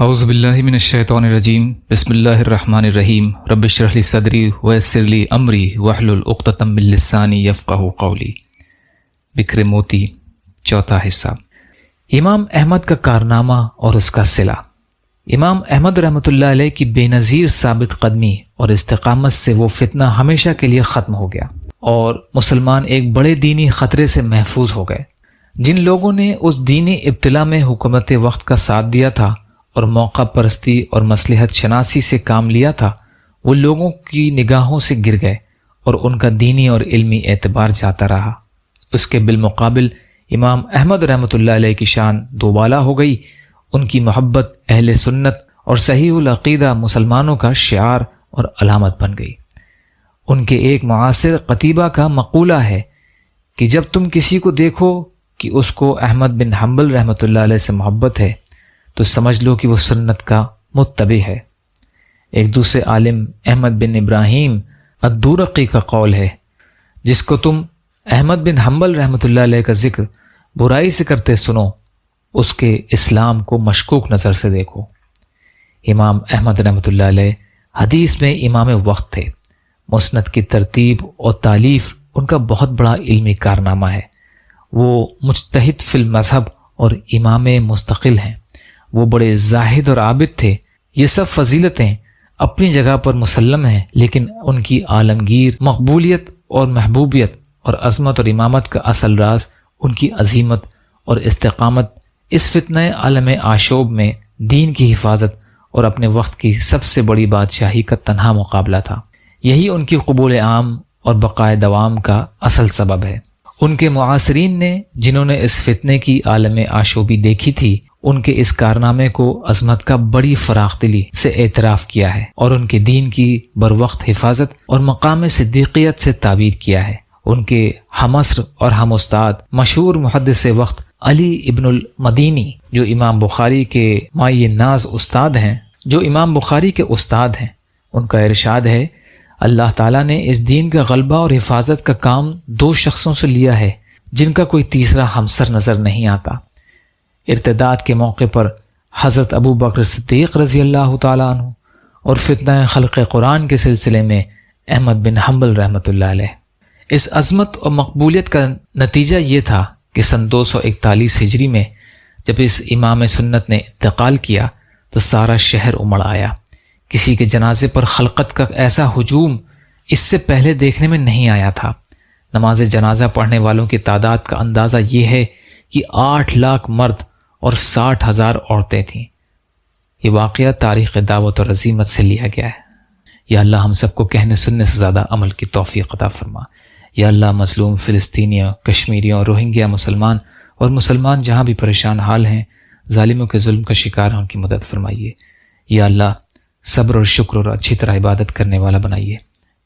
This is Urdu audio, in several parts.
اعوذ باللہ من الشیطان الرجیم بسم اللہ الرحمن الرحیم رب اشرح لی صدری ویسر لی امری واحلل عقدۃ من لسانی یفقہوا قولی۔ بکر موتی، چوتھا حصہ۔ امام احمد کا کارنامہ اور اس کا صلہ۔ امام احمد رحمۃ اللہ علیہ کی بے نظیر ثابت قدمی اور استقامت سے وہ فتنہ ہمیشہ کے لیے ختم ہو گیا اور مسلمان ایک بڑے دینی خطرے سے محفوظ ہو گئے۔ جن لوگوں نے اس دینی ابتلا میں حکومت وقت کا ساتھ دیا تھا اور موقع پرستی اور مصلحت شناسی سے کام لیا تھا، وہ لوگوں کی نگاہوں سے گر گئے اور ان کا دینی اور علمی اعتبار جاتا رہا۔ اس کے بالمقابل امام احمد رحمۃ اللہ علیہ کی شان دوبالا ہو گئی۔ ان کی محبت اہل سنت اور صحیح العقیدہ مسلمانوں کا شعار اور علامت بن گئی۔ ان کے ایک معاصر قتیبہ کا مقولہ ہے کہ جب تم کسی کو دیکھو کہ اس کو احمد بن حنبل رحمۃ اللہ علیہ سے محبت ہے تو سمجھ لو کہ وہ سنت کا متبع ہے۔ ایک دوسرے عالم احمد بن ابراہیم الدورقی کا قول ہے، جس کو تم احمد بن حنبل رحمۃ اللہ علیہ کا ذکر برائی سے کرتے سنو، اس کے اسلام کو مشکوک نظر سے دیکھو۔ امام احمد رحمۃ اللہ علیہ حدیث میں امام وقت تھے۔ مسند کی ترتیب اور تالیف ان کا بہت بڑا علمی کارنامہ ہے۔ وہ مجتہد فی المذہب اور امام مستقل ہیں۔ وہ بڑے زاہد اور عابد تھے۔ یہ سب فضیلتیں اپنی جگہ پر مسلم ہیں، لیکن ان کی عالمگیر مقبولیت اور محبوبیت اور عظمت اور امامت کا اصل راز ان کی عظیمت اور استقامت اس فتنہ عالم آشوب میں دین کی حفاظت اور اپنے وقت کی سب سے بڑی بادشاہی کا تنہا مقابلہ تھا۔ یہی ان کی قبول عام اور بقائے دوام کا اصل سبب ہے۔ ان کے معاصرین نے جنہوں نے اس فتنے کی عالم آشوبی دیکھی تھی، ان کے اس کارنامے کو عظمت کا بڑی فراخ دلی سے اعتراف کیا ہے اور ان کے دین کی بروقت حفاظت اور مقام صدیقیت سے تعبیر کیا ہے۔ ان کے ہم عصر اور ہم استاد مشہور محدث وقت علی ابن المدینی، جو امام بخاری کے مائی ناز استاد ہیں، ان کا ارشاد ہے، اللہ تعالیٰ نے اس دین کا غلبہ اور حفاظت کا کام دو شخصوں سے لیا ہے جن کا کوئی تیسرا ہمسر نظر نہیں آتا۔ ارتداد کے موقع پر حضرت ابو بکر صدیق رضی اللہ تعالیٰ عنہ، اور فتنہ خلق قرآن کے سلسلے میں احمد بن حنبل رحمۃ اللہ علیہ۔ اس عظمت اور مقبولیت کا نتیجہ یہ تھا کہ سن 241 ہجری میں جب اس امام سنت نے انتقال کیا تو سارا شہر امڑ آیا۔ کسی کے جنازے پر خلقت کا ایسا ہجوم اس سے پہلے دیکھنے میں نہیں آیا تھا۔ نماز جنازہ پڑھنے والوں کی تعداد کا اندازہ یہ ہے کہ 8 لاکھ مرد اور 60,000 عورتیں تھیں۔ یہ واقعہ تاریخ دعوت اور عظیمت سے لیا گیا ہے۔ یا اللہ ہم سب کو کہنے سننے سے زیادہ عمل کی توفیق عطا فرما۔ یا اللہ مظلوم فلسطینیوں، کشمیریوں، روہنگیا مسلمان اور مسلمان جہاں بھی پریشان حال ہیں، ظالموں کے ظلم کا شکار ہیں، ان کی مدد فرمائیے۔ یا اللہ صبر اور شکر اور اچھی طرح عبادت کرنے والا بنائیے۔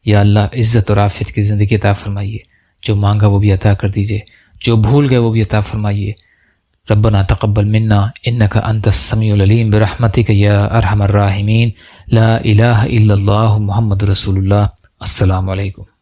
یا اللہ عزت اور عافیت کی زندگی عطا فرمائیے۔ جو مانگا وہ بھی عطا کر دیجیے، جو بھول گئے وہ بھی عطا فرمائیے۔ ربنا تقبل منا انک انت السمیع العلیم برحمتک یا ارحم الراحمین۔ لا الہ الا اللہ محمد رسول اللہ۔ السلام علیکم۔